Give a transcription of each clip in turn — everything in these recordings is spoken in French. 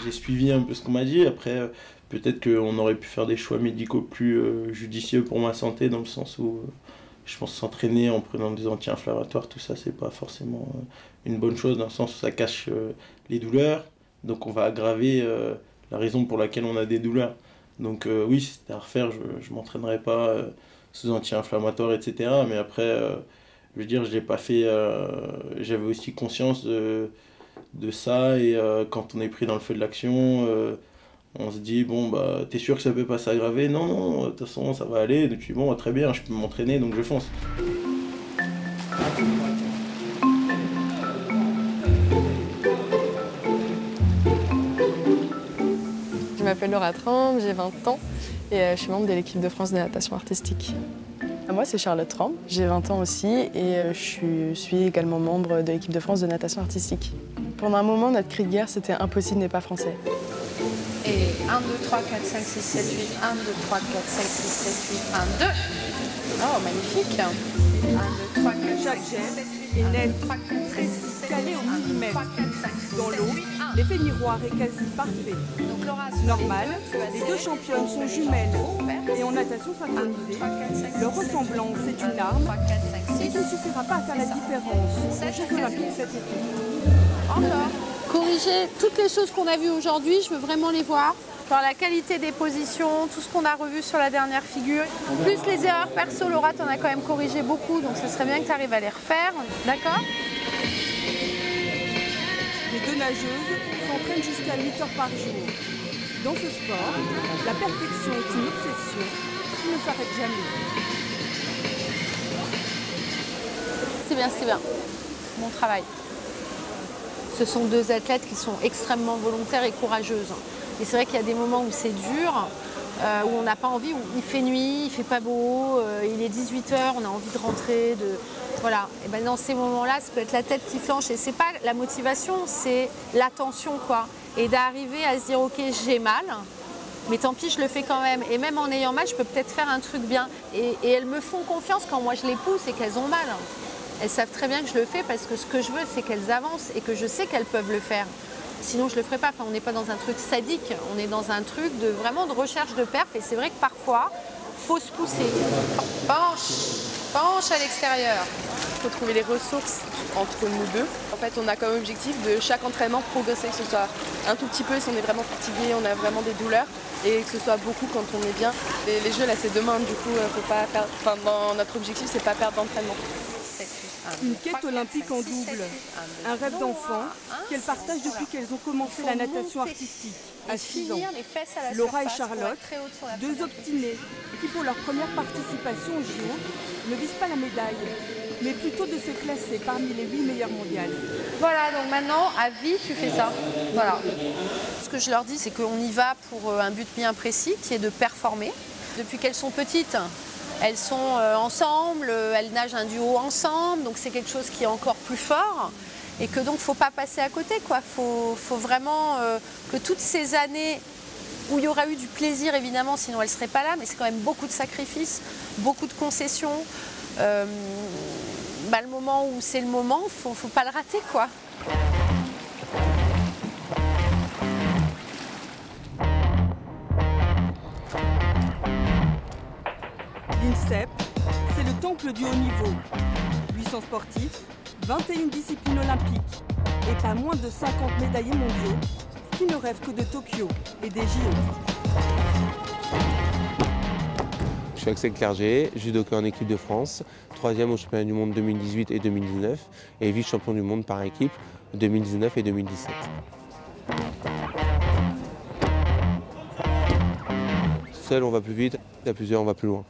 j'ai suivi un peu ce qu'on m'a dit. Après, peut-être qu'on aurait pu faire des choix médicaux plus judicieux pour ma santé, dans le sens où je pense s'entraîner en prenant des anti-inflammatoires, tout ça, c'est pas forcément une bonne chose, dans le sens où ça cache les douleurs. Donc on va aggraver la raison pour laquelle on a des douleurs. Donc oui, si c'était à refaire, je m'entraînerais pas sous anti-inflammatoires, etc. Mais après, je veux dire, je l'ai pas fait. J'avais aussi conscience de ça, et quand on est pris dans le feu de l'action, on se dit bon bah t'es sûr que ça peut pas s'aggraver? Non, non, de toute façon ça va aller. Depuis bon, très bien, je peux m'entraîner, donc je fonce. Je m'appelle Laura Tremble, j'ai 20 ans et je suis membre de l'équipe de France de natation artistique. Moi, c'est Charlotte Tremble, j'ai 20 ans aussi et je suis également membre de l'équipe de France de natation artistique. Pendant un moment, notre cri de guerre, c'était « Impossible n'est pas français ». Et 1, 2, 3, 4, 5, 6, 7, 8, 1, 2, 3, 4, 5, 6, 7, 8, 1, 2. Oh, magnifique. 1, 2, 3, 4, chaque geste est net, précis, calé au millimètre. Dans l'eau, l'effet miroir est quasi parfait. Normal, les deux championnes sont jumelles et en natation synchronisée, leur ressemblance est une arme et qui ne suffira pas à faire la différence aux Jeux Olympiques cet été. Encore. Corriger toutes les choses qu'on a vues aujourd'hui, je veux vraiment les voir. Genre la qualité des positions, tout ce qu'on a revu sur la dernière figure. Plus les erreurs perso, Laura, t'en as quand même corrigé beaucoup, donc ce serait bien que tu arrives à les refaire. D'accord? Les deux nageuses s'entraînent jusqu'à 8 heures par jour. Dans ce sport, la perfection est une obsession qui ne s'arrête jamais. C'est bien. Bon travail. Ce sont deux athlètes qui sont extrêmement volontaires et courageuses. Et c'est vrai qu'il y a des moments où c'est dur, où on n'a pas envie, où il fait nuit, il fait pas beau, il est 18 h, on a envie de rentrer, voilà. Et ben dans ces moments-là, ça peut être la tête qui flanche. Et c'est pas la motivation, c'est l'attention, quoi. Et d'arriver à se dire, ok, j'ai mal, mais tant pis, je le fais quand même. Et même en ayant mal, je peux peut-être faire un truc bien. Et elles me font confiance quand moi je les pousse et qu'elles ont mal. Elles savent très bien que je le fais parce que ce que je veux, c'est qu'elles avancent et que je sais qu'elles peuvent le faire. Sinon, je ne le ferai pas. Enfin, on n'est pas dans un truc sadique, on est dans un truc vraiment de recherche de perf. Et c'est vrai que parfois, il faut se pousser. Penche à l'extérieur. Il faut trouver les ressources entre nous deux. En fait, on a comme objectif de chaque entraînement progresser, que ce soit un tout petit peu si on est vraiment fatigué, on a vraiment des douleurs, et que ce soit beaucoup quand on est bien. Et les jeux, là, c'est demain, du coup, faut pas perdre. Enfin, notre objectif, c'est pas perdre d'entraînement. Une quête olympique en double, un rêve d'enfant qu'elles partagent depuis qu'elles ont commencé la natation artistique à 6 ans. Laura et Charlotte, deux obstinées qui pour leur première participation aux JO ne visent pas la médaille, mais plutôt de se classer parmi les 8 meilleures mondiales. Voilà, donc maintenant, à vie, tu fais ça. Voilà. Ce que je leur dis, c'est qu'on y va pour un but bien précis, qui est de performer. Depuis qu'elles sont petites, elles sont ensemble, elles nagent un duo ensemble, donc c'est quelque chose qui est encore plus fort et que donc il ne faut pas passer à côté, quoi. Faut vraiment que toutes ces années où il y aura eu du plaisir, évidemment, sinon elles ne seraient pas là, mais c'est quand même beaucoup de sacrifices, beaucoup de concessions. Le moment où c'est le moment, il ne faut pas le rater, quoi. L'INSEP, c'est le temple du haut niveau. 800 sportifs, 21 disciplines olympiques et pas moins de 50 médaillés mondiaux qui ne rêvent que de Tokyo et des JO. Je suis Axel Clerget, judoka en équipe de France, 3e au championnat du monde 2018 et 2019 et vice-champion du monde par équipe 2019 et 2017. Seul on va plus vite, à plusieurs on va plus loin.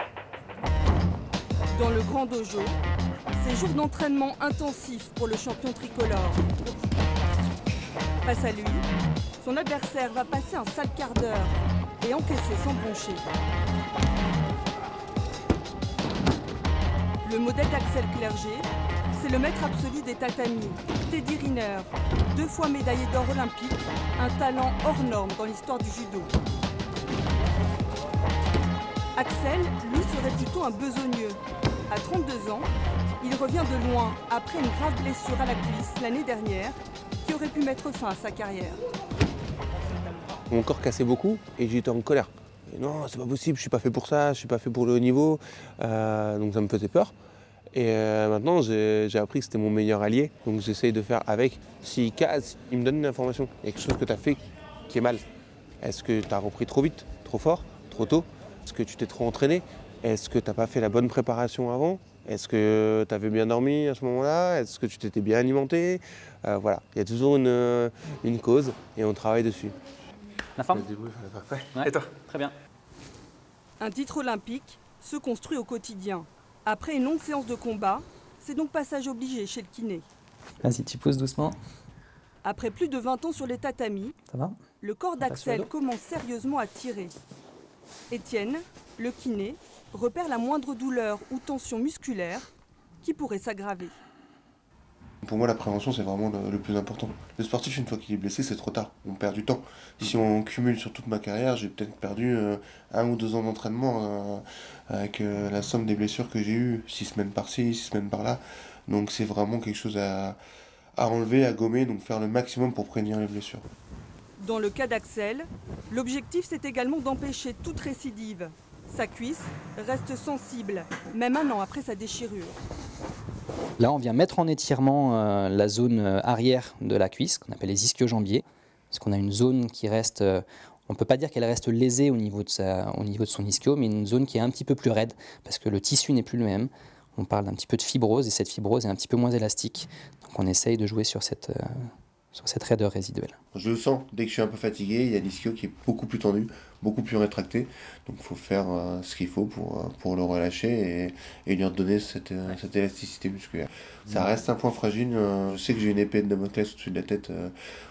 Dans le grand dojo, ces jours d'entraînement intensifs pour le champion tricolore. Face à lui, son adversaire va passer un sale quart d'heure et encaisser sans broncher. Le modèle d'Axel Clerget, c'est le maître absolu des tatamis, Teddy Riner, 2 fois médaillé d'or olympique, un talent hors norme dans l'histoire du judo. Axel, lui, serait plutôt un besogneux. À 32 ans, il revient de loin après une grave blessure à la cuisse l'année dernière qui aurait pu mettre fin à sa carrière. Mon corps cassait beaucoup et j'étais en colère. Et non, c'est pas possible, je suis pas fait pour ça, je suis pas fait pour le haut niveau. Donc ça me faisait peur. Et maintenant, j'ai appris que c'était mon meilleur allié. Donc j'essaye de faire avec. S'il casse, il me donne une information. Il y a quelque chose que tu as fait qui est mal. Est-ce que tu as repris trop vite, trop fort, trop tôt? Est-ce que tu t'es trop entraîné? Est-ce que tu n'as pas fait la bonne préparation avant? Est-ce que tu avais bien dormi à ce moment-là? Est-ce que tu t'étais bien alimenté? Voilà, il y a toujours une cause et on travaille dessus. La forme? Ouais. Et toi? Très bien. Un titre olympique se construit au quotidien. Après une longue séance de combat, c'est donc passage obligé chez le kiné. Vas-y, tu pousses doucement. Après plus de 20 ans sur les tatamis, Ça va? le corps d'Axel commence sérieusement à tirer. Étienne, le kiné, repère la moindre douleur ou tension musculaire qui pourrait s'aggraver. Pour moi, la prévention, c'est vraiment le plus important. Le sportif, une fois qu'il est blessé, c'est trop tard. On perd du temps. Si on cumule sur toute ma carrière, j'ai peut-être perdu 1 ou 2 ans d'entraînement avec la somme des blessures que j'ai eues, 6 semaines par-ci, 6 semaines par-là. Donc c'est vraiment quelque chose à enlever, à gommer, donc faire le maximum pour prévenir les blessures. Dans le cas d'Axel, l'objectif c'est également d'empêcher toute récidive. Sa cuisse reste sensible, même 1 an après sa déchirure. Là, on vient mettre en étirement la zone arrière de la cuisse, qu'on appelle les ischio-jambiers, parce qu'on a une zone qui reste, on ne peut pas dire qu'elle reste lésée au niveau de son ischio, mais une zone qui est un petit peu plus raide, parce que le tissu n'est plus le même. On parle d'un petit peu de fibrose, et cette fibrose est un petit peu moins élastique. Donc on essaye de jouer sur cette raideur résiduelle. Je le sens, dès que je suis un peu fatigué, il y a l'ischio qui est beaucoup plus tendu, beaucoup plus rétracté. Donc il faut faire ce qu'il faut pour le relâcher et lui redonner cette élasticité musculaire. Ça reste un point fragile. Je sais que j'ai une épée de Damoclès au-dessus de la tête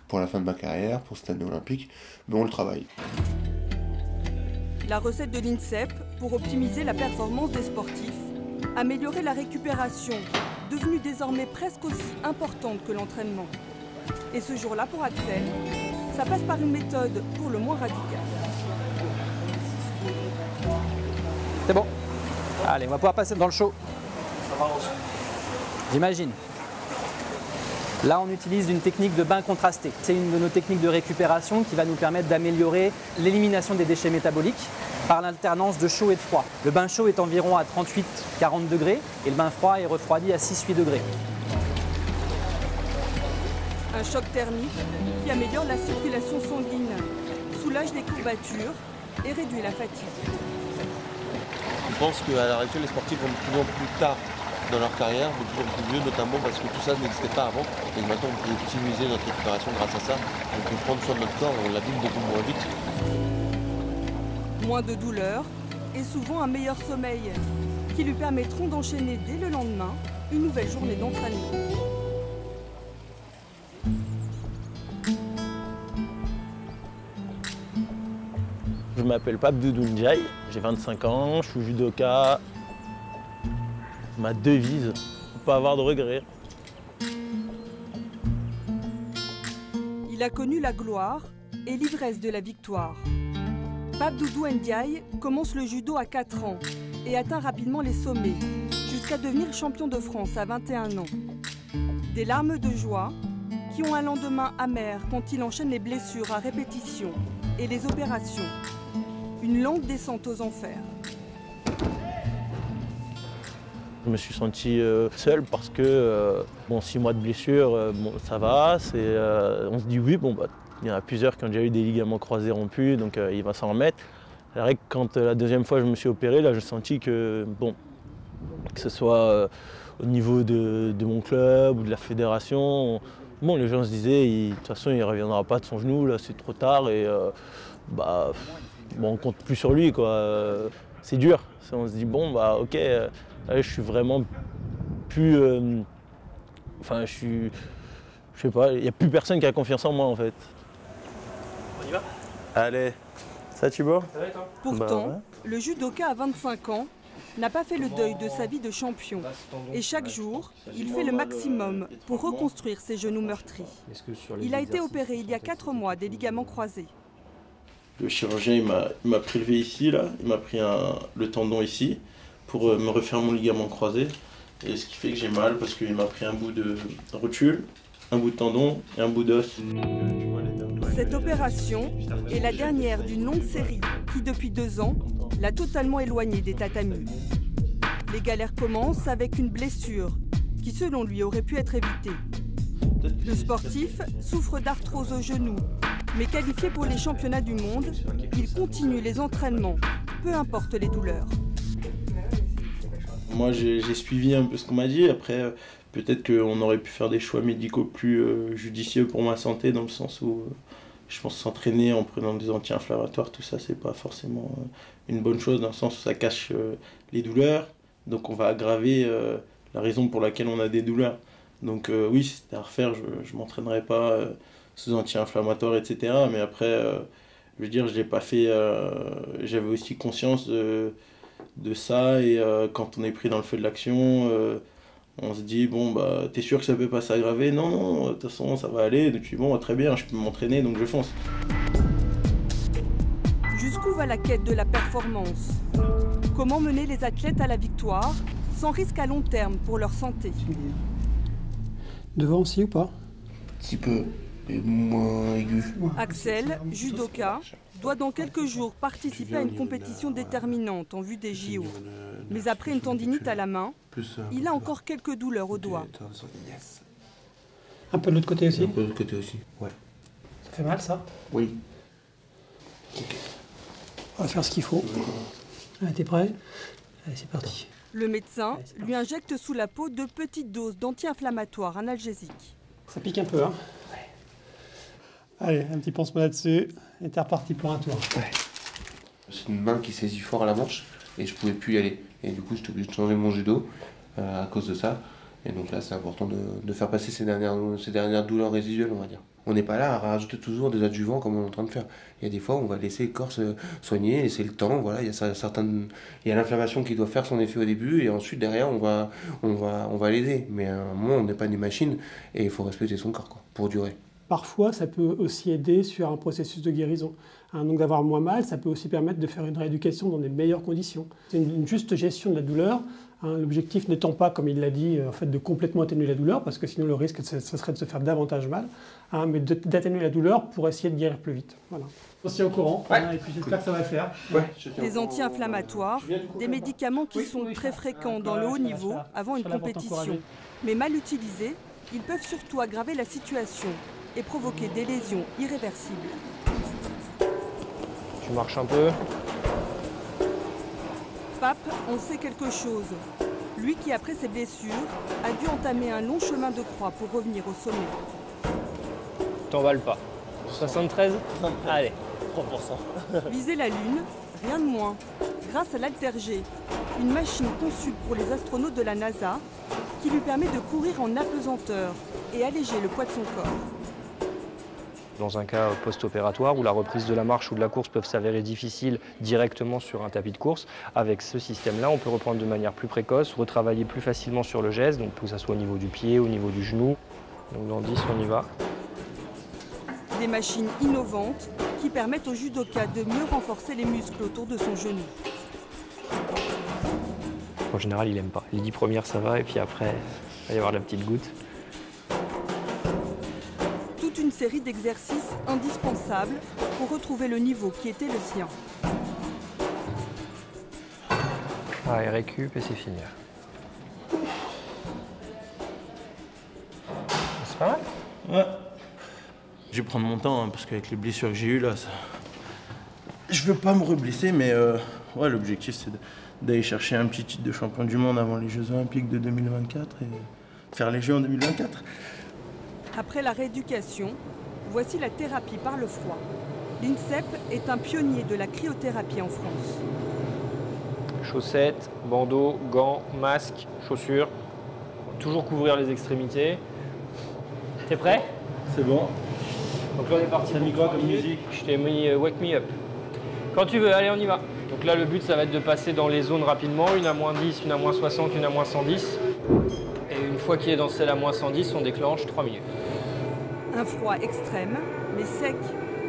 pour la fin de ma carrière, pour cette année olympique, mais on le travaille. La recette de l'INSEP pour optimiser la performance des sportifs, améliorer la récupération, devenue désormais presque aussi importante que l'entraînement. Et ce jour-là, pour Axel, ça passe par une méthode pour le moins radicale. C'est bon. Allez, on va pouvoir passer dans le show. J'imagine. Là, on utilise une technique de bain contrasté. C'est une de nos techniques de récupération qui va nous permettre d'améliorer l'élimination des déchets métaboliques par l'alternance de chaud et de froid. Le bain chaud est environ à 38-40 degrés et le bain froid est refroidi à 6-8 degrés. Un choc thermique qui améliore la circulation sanguine, soulage les courbatures et réduit la fatigue. Je pense qu'à l'heure actuelle, les sportifs vont de plus en plus tard dans leur carrière, de plus en plus vieux, notamment parce que tout ça n'existait pas avant. Et maintenant, on peut optimiser notre récupération grâce à ça. On peut prendre soin de notre corps et on l'abîme beaucoup moins vite. Moins de douleur et souvent un meilleur sommeil qui lui permettront d'enchaîner dès le lendemain une nouvelle journée d'entraînement. Je m'appelle Pape Doudou Ndiaye, j'ai 25 ans, je suis judoka. Ma devise, ne pas avoir de regrets. Il a connu la gloire et l'ivresse de la victoire. Pape Doudou Ndiaye commence le judo à 4 ans et atteint rapidement les sommets, jusqu'à devenir champion de France à 21 ans. Des larmes de joie qui ont un lendemain amer quand il enchaîne les blessures à répétition et les opérations. Une longue descente aux enfers. Je me suis senti seul parce que 6 mois de blessure, ça va. On se dit oui, il y en a plusieurs qui ont déjà eu des ligaments croisés rompus, donc il va s'en remettre. C'est vrai que quand la deuxième fois je me suis opéré, là j'ai senti que que ce soit au niveau de mon club ou de la fédération, les gens se disaient de toute façon il ne reviendra pas de son genou, là c'est trop tard et on compte plus sur lui quoi. C'est dur. On se dit ok. Je suis vraiment plus. Je sais pas, il n'y a plus personne qui a confiance en moi en fait. On y va? Allez, ça Thibaut? Ça va et toi? Pourtant, ouais. Le judoka à 25 ans n'a pas fait le deuil de sa vie de champion. Et chaque jour, il fait le maximum pour reconstruire ses genoux meurtris. Il a été opéré il y a 4 mois des ligaments croisés. Le chirurgien il m'a prélevé ici, là. Il m'a pris le tendon ici pour me refaire mon ligament croisé. Et ce qui fait que j'ai mal parce qu'il m'a pris un bout de rotule, un bout de tendon et un bout d'os. Cette opération est la dernière d'une longue série qui, depuis 2 ans, l'a totalement éloigné des tatamis. Les galères commencent avec une blessure qui, selon lui, aurait pu être évitée. Le sportif souffre d'arthrose au genou, mais qualifié pour les championnats du monde, il continue les entraînements, peu importe les douleurs. Moi, j'ai suivi un peu ce qu'on m'a dit. Après, peut-être qu'on aurait pu faire des choix médicaux plus judicieux pour ma santé, dans le sens où je pense s'entraîner en prenant des anti-inflammatoires, tout ça, c'est pas forcément une bonne chose, dans le sens où ça cache les douleurs. Donc on va aggraver la raison pour laquelle on a des douleurs. Donc oui, si c'était à refaire, je ne m'entraînerais pas sous anti-inflammatoires, etc. Mais après, je veux dire, je l'ai pas fait. J'avais aussi conscience de ça. Et quand on est pris dans le feu de l'action, on se dit, bon, bah, t'es sûr que ça peut pas s'aggraver? Non, non, de toute façon, ça va aller. Et puis bon, très bien, je peux m'entraîner, donc je fonce. Jusqu'où va la quête de la performance? Comment mener les athlètes à la victoire sans risque à long terme pour leur santé? Devant aussi ou pas? Un petit peu, mais moins aigu. Axel, judoka, doit dans quelques jours participer à une compétition déterminante en vue des JO. Mais après une tendinite à la main, il a encore quelques douleurs au doigt. Un peu de l'autre côté aussi? Un peu de l'autre côté aussi, ouais. Ça fait mal ça? Oui. Okay. On va faire ce qu'il faut. Allez, t'es prêt? Allez, c'est parti. Le médecin lui injecte sous la peau 2 petites doses d'anti-inflammatoires analgésiques. Ça pique un peu, hein? Ouais. Allez, un petit pansement là-dessus, et t'es reparti pour un tour. Ouais. C'est une main qui saisit fort à la manche, et je pouvais plus y aller. Et du coup, j'étais obligé de changer mon judo à cause de ça. Et donc là, c'est important de faire passer ces dernières douleurs résiduelles, on va dire. On n'est pas là à rajouter toujours des adjuvants comme on est en train de faire. Il y a des fois où on va laisser le corps se soigner, laisser le temps. Voilà, il y a l'inflammation qui doit faire son effet au début, et ensuite derrière on va l'aider. Mais à un moment, on n'est pas des machines, et il faut respecter son corps, quoi, pour durer. Parfois, ça peut aussi aider sur un processus de guérison. Donc d'avoir moins mal, ça peut aussi permettre de faire une rééducation dans des meilleures conditions. C'est une juste gestion de la douleur. L'objectif n'étant pas, comme il l'a dit, en fait, de complètement atténuer la douleur, parce que sinon le risque, ce serait de se faire davantage mal, mais d'atténuer la douleur pour essayer de guérir plus vite. Voilà. On s'y est au courant, et puis j'espère que ça va le faire. Les anti-inflammatoires, des médicaments qui sont très fréquents dans le haut niveau avant une compétition. Mais mal utilisés, ils peuvent surtout aggraver la situation et provoquer des lésions irréversibles. Tu marches un peu. Pape en sait quelque chose. Lui qui, après ses blessures, a dû entamer un long chemin de croix pour revenir au sommet. T'emballes pas. 73 ? Allez, 3%. Viser la Lune, rien de moins. Grâce à l'Alter-G, une machine conçue pour les astronautes de la NASA, qui lui permet de courir en apesanteur et alléger le poids de son corps. Dans un cas post-opératoire où la reprise de la marche ou de la course peuvent s'avérer difficiles directement sur un tapis de course, avec ce système-là, on peut reprendre de manière plus précoce, retravailler plus facilement sur le geste, donc que ce soit au niveau du pied, au niveau du genou. Donc dans 10, on y va. Des machines innovantes qui permettent au judoka de mieux renforcer les muscles autour de son genou. En général, il n'aime pas. Les 10 premières, ça va, et puis après, il va y avoir la petite goutte. Toute une série d'exercices indispensables pour retrouver le niveau qui était le sien. Allez, récup et c'est fini. C'est pas mal? Ouais. Je vais prendre mon temps, hein, parce qu'avec les blessures que j'ai eues là, je veux pas me reblesser, mais ouais, l'objectif c'est d'aller chercher un petit titre de champion du monde avant les Jeux Olympiques de 2024 et faire les Jeux en 2024. Après la rééducation, voici la thérapie par le froid. L'INSEP est un pionnier de la cryothérapie en France. Chaussettes, bandeaux, gants, masques, chaussures. Toujours couvrir les extrémités. T'es prêt? C'est bon. Donc là on est parti. T'as mis quoi comme musique? Je t'ai mis Wake Me Up. Quand tu veux, allez on y va. Donc là le but ça va être de passer dans les zones rapidement, une à moins 10, une à moins 60, une à moins 110. Et une fois qu'il est dans celle à moins 110, on déclenche 3 minutes. Un froid extrême, mais sec,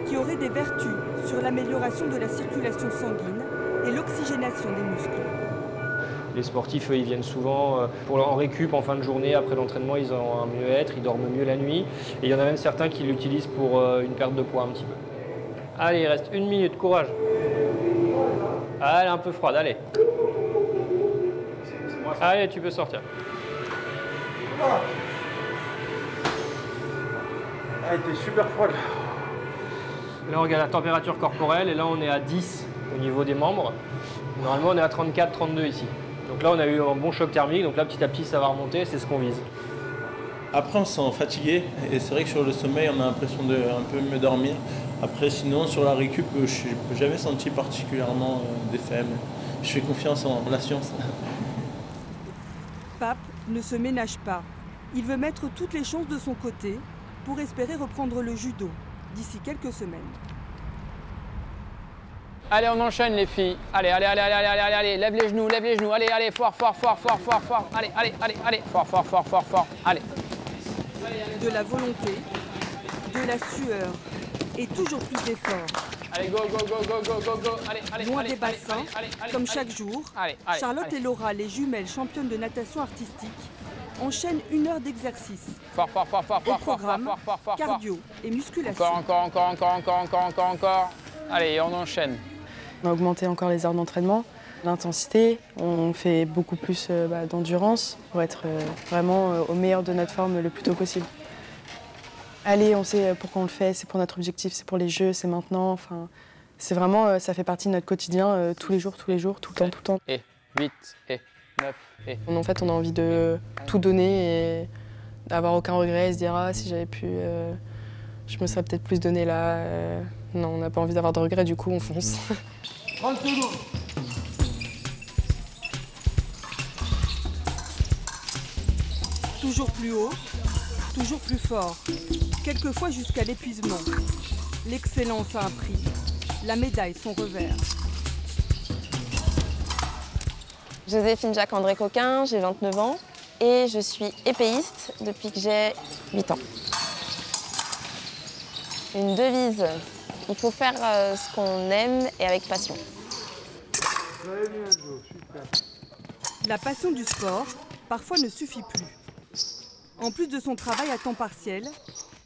qui aurait des vertus sur l'amélioration de la circulation sanguine et l'oxygénation des muscles. Les sportifs, eux, ils viennent souvent en récup en fin de journée, après l'entraînement, ils ont un mieux-être, ils dorment mieux la nuit. Et il y en a même certains qui l'utilisent pour une perte de poids un petit peu. Allez, il reste 1 minute, courage. Ah, elle est un peu froide, allez. Allez, tu peux sortir. Ah, elle était super froide. Là, on regarde la température corporelle et là, on est à 10 au niveau des membres. Normalement, on est à 34, 32 ici. Donc là, on a eu un bon choc thermique. Donc là, petit à petit, ça va remonter. C'est ce qu'on vise. Après, on se sent fatigué. Et c'est vrai que sur le sommeil, on a l'impression de un peu mieux dormir. Après, sinon, sur la récup, je n'ai jamais senti particulièrement d'effet. Je fais confiance en la science. Pape ne se ménage pas. Il veut mettre toutes les chances de son côté pour espérer reprendre le judo d'ici quelques semaines. Allez, on enchaîne les filles. Allez, allez, allez, allez, allez, allez, allez, lève les genoux, lève les genoux. Allez, allez, fort, fort, fort, fort, fort, fort. Allez, allez, allez, allez, fort, fort, fort, fort, fort. Allez. De la volonté, de la sueur et toujours plus d'efforts. Allez, go, go, go, go, go, go, go. Allez, allez, loin allez, des bassins, allez, allez, allez, comme allez, chaque jour, allez, allez, Charlotte allez. et Laura, les jumelles championnes de natation artistique, enchaînent 1 heure d'exercice. Fort, fort, fort, fort, Au fort, fort, programme, fort, fort, fort, fort. cardio et musculation. Encore. Allez, on enchaîne. On a augmenté encore les heures d'entraînement, l'intensité. On fait beaucoup plus d'endurance pour être vraiment au meilleur de notre forme le plus tôt possible. Allez, on sait pourquoi on le fait, c'est pour notre objectif, c'est pour les jeux, c'est maintenant. Enfin, c'est vraiment, ça fait partie de notre quotidien tous les jours, tout le temps. Et 8, et 9, et... En fait, on a envie de tout donner et d'avoir aucun regret et se dire « Ah, si j'avais pu, je me serais peut-être plus donné là. Non, on n'a pas envie d'avoir de regrets, du coup, on fonce. 30 secondes. Toujours plus haut, toujours plus fort, quelquefois jusqu'à l'épuisement. L'excellence a un prix, la médaille son revers. Joséphine Jacques-André Coquin, j'ai 29 ans et je suis épéiste depuis que j'ai 8 ans. Une devise, il faut faire ce qu'on aime et avec passion. La passion du sport, parfois ne suffit plus. En plus de son travail à temps partiel,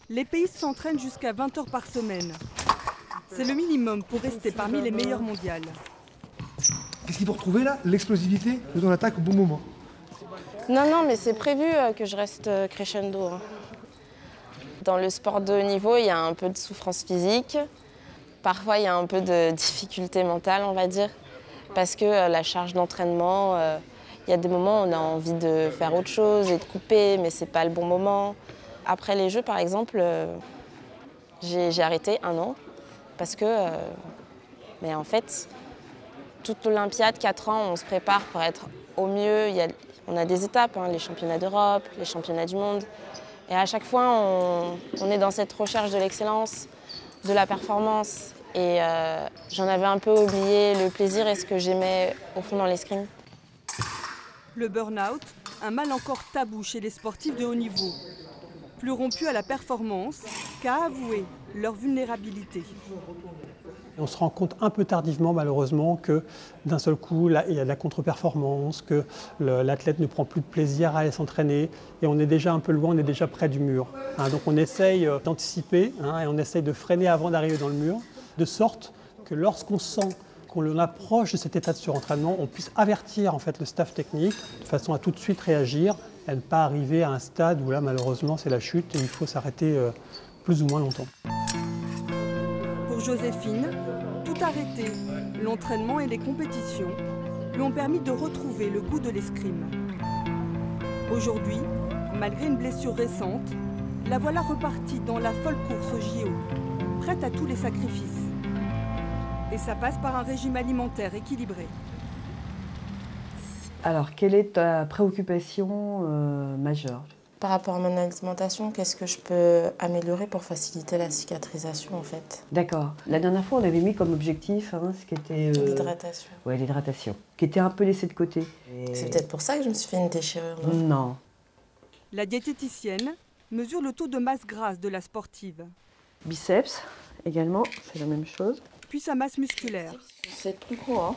l'épéiste s'entraîne jusqu'à 20 heures par semaine. C'est le minimum pour rester parmi les meilleures mondiales. Qu'est-ce qu'il faut retrouver là? L'explosivité de ton attaque au bon moment. Non, mais c'est prévu que je reste crescendo. Dans le sport de haut niveau, il y a un peu de souffrance physique. Parfois, il y a un peu de difficulté mentale, on va dire. Parce que la charge d'entraînement, il y a des moments où on a envie de faire autre chose et de couper, mais c'est pas le bon moment. Après les Jeux, par exemple, j'ai arrêté 1 an. Parce que, mais en fait, toute l'Olympiade, 4 ans, on se prépare pour être au mieux. On a des étapes, les championnats d'Europe, les championnats du monde. Et à chaque fois, on est dans cette recherche de l'excellence, de la performance. Et j'en avais un peu oublié le plaisir et ce que j'aimais au fond dans l'escrime. Le burn-out, un mal encore tabou chez les sportifs de haut niveau. Plus rompus à la performance qu'à avouer leur vulnérabilité. On se rend compte un peu tardivement, malheureusement, que d'un seul coup, là, il y a de la contre-performance, que l'athlète ne prend plus de plaisir à aller s'entraîner et on est déjà un peu loin, on est déjà près du mur. Donc on essaye d'anticiper et on essaye de freiner avant d'arriver dans le mur, de sorte que lorsqu'on sent qu'on approche de cet état de surentraînement, on puisse avertir en fait, le staff technique de façon à tout de suite réagir et à ne pas arriver à un stade où là, malheureusement, c'est la chute et il faut s'arrêter plus ou moins longtemps. Pour Joséphine, tout arrêter, l'entraînement et les compétitions, lui ont permis de retrouver le goût de l'escrime. Aujourd'hui, malgré une blessure récente, la voilà repartie dans la folle course au JO, prête à tous les sacrifices. Et ça passe par un régime alimentaire équilibré. Alors, quelle est ta préoccupation majeure? Par rapport à mon alimentation, qu'est-ce que je peux améliorer pour faciliter la cicatrisation en fait? D'accord. La dernière fois, on avait mis comme objectif ce qui était... L'hydratation. Oui, l'hydratation. Qui était un peu laissée de côté. C'est peut-être pour ça que je me suis fait une déchirure. Non. La diététicienne mesure le taux de masse grasse de la sportive. Biceps, également, c'est la même chose. Puis sa masse musculaire. C'est plus gros, hein?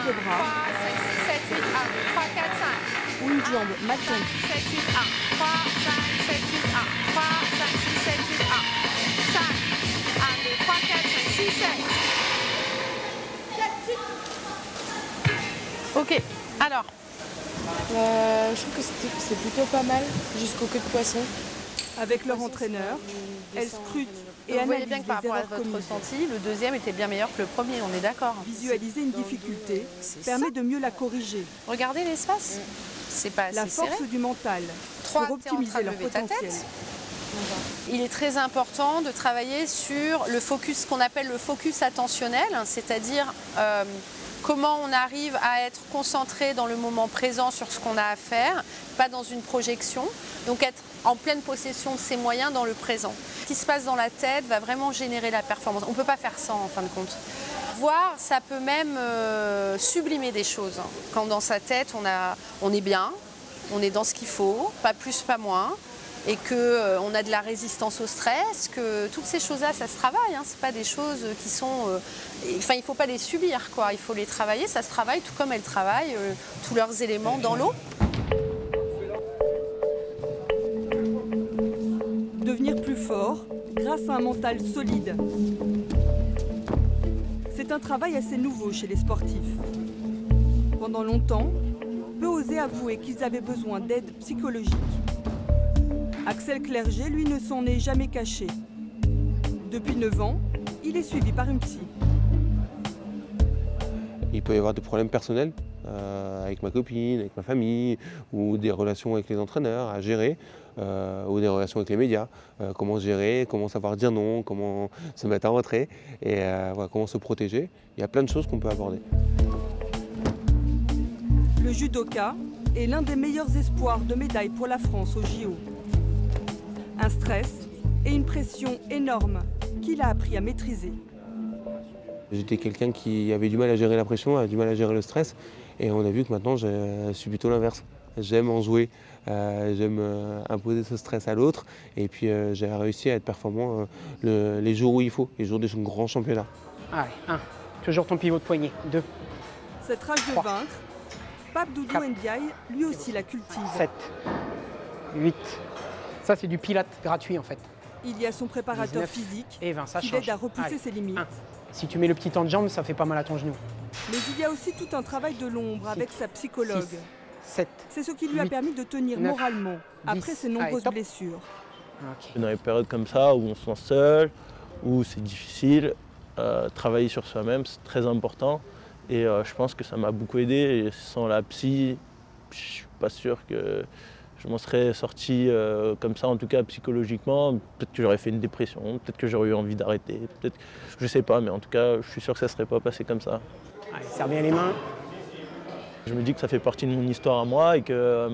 tour de bras. 3, 5, 6, 7, 8, 1, 3, 4, 5. Ou une jambe mal tendue. 7, 8, 1, 3, 5, 7, 8, 1, 3, 5, 6, 7, 8, 1, 5, 1, 2, 3, 4, 5, 6, 7. Ok, alors. Je trouve que c'est plutôt pas mal jusqu'au queue de poisson. Avec leur entraîneur, elles scrutent et vous voyez analysent bien que par rapport à les erreurs votre commises. ressenti, le deuxième était bien meilleur que le premier, on est d'accord. Visualiser une difficulté permet de mieux la corriger. Regardez l'espace, c'est pas assez La force serré. du mental 3, pour t'es en train optimiser de leur lever ta potentiel. tête. Il est très important de travailler sur le focus, ce qu'on appelle le focus attentionnel, c'est-à-dire comment on arrive à être concentré dans le moment présent sur ce qu'on a à faire, pas dans une projection, donc être en pleine possession de ses moyens dans le présent. Ce qui se passe dans la tête va vraiment générer la performance. On ne peut pas faire sans en fin de compte. Voire, ça peut même sublimer des choses. Quand dans sa tête, on est bien, on est dans ce qu'il faut, pas plus, pas moins, et qu'on a de la résistance au stress, que toutes ces choses-là, ça se travaille. Hein. Ce pas des choses qui sont... Enfin, il ne faut pas les subir, quoi. Il faut les travailler, ça se travaille, tout comme elles travaillent tous leurs éléments dans l'eau. Devenir plus fort grâce à un mental solide. C'est un travail assez nouveau chez les sportifs. Pendant longtemps, peu osaient avouer qu'ils avaient besoin d'aide psychologique. Axel Clerget, lui, ne s'en est jamais caché. Depuis 9 ans, il est suivi par une psy. Il peut y avoir des problèmes personnels avec ma copine, avec ma famille, ou des relations avec les entraîneurs à gérer, ou des relations avec les médias. Comment gérer, comment savoir dire non, comment se mettre en retrait, et voilà, comment se protéger. Il y a plein de choses qu'on peut aborder. Le judoka est l'un des meilleurs espoirs de médaille pour la France au JO. Un stress et une pression énorme qu'il a appris à maîtriser. J'étais quelqu'un qui avait du mal à gérer la pression, avait du mal à gérer le stress, et on a vu que maintenant je suis plutôt l'inverse. J'aime en jouer, j'aime imposer ce stress à l'autre, et puis j'ai réussi à être performant les jours où il faut, les jours des grands championnats. Allez, 1, toujours ton pivot de poignet, 2. Cette rage de vaincre, Pape Doudou Ndiaye, lui aussi la cultive. 7, 8. Ça, c'est du pilate gratuit en fait. Il y a son préparateur 19 physique et 20, ça qui change. l'aide à repousser Allez, ses limites. 1. Si tu mets le petit temps de jambe, ça fait pas mal à ton genou. Mais il y a aussi tout un travail de l'ombre avec sa psychologue. 7. C'est ce qui lui a 8, permis de tenir 9, moralement 10. après ses nombreuses Allez, blessures. Dans les périodes comme ça, où on se sent seul, où c'est difficile, travailler sur soi-même, c'est très important. Et je pense que ça m'a beaucoup aidé. Et sans la psy, je ne suis pas sûr que je m'en serais sorti comme ça, en tout cas psychologiquement. Peut-être que j'aurais fait une dépression, peut-être que j'aurais eu envie d'arrêter, peut-être, je ne sais pas, mais en tout cas, je suis sûr que ça ne serait pas passé comme ça. Allez, serre bien les mains. Je me dis que ça fait partie de mon histoire à moi et que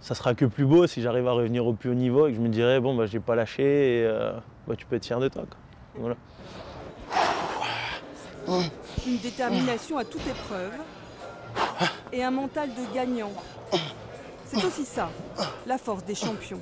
ça sera que plus beau si j'arrive à revenir au plus haut niveau et que je me dirais, bon, bah, je n'ai pas lâché et tu peux être fier de toi, quoi. Voilà. Une détermination à toute épreuve et un mental de gagnant. C'est aussi ça, la force des champions.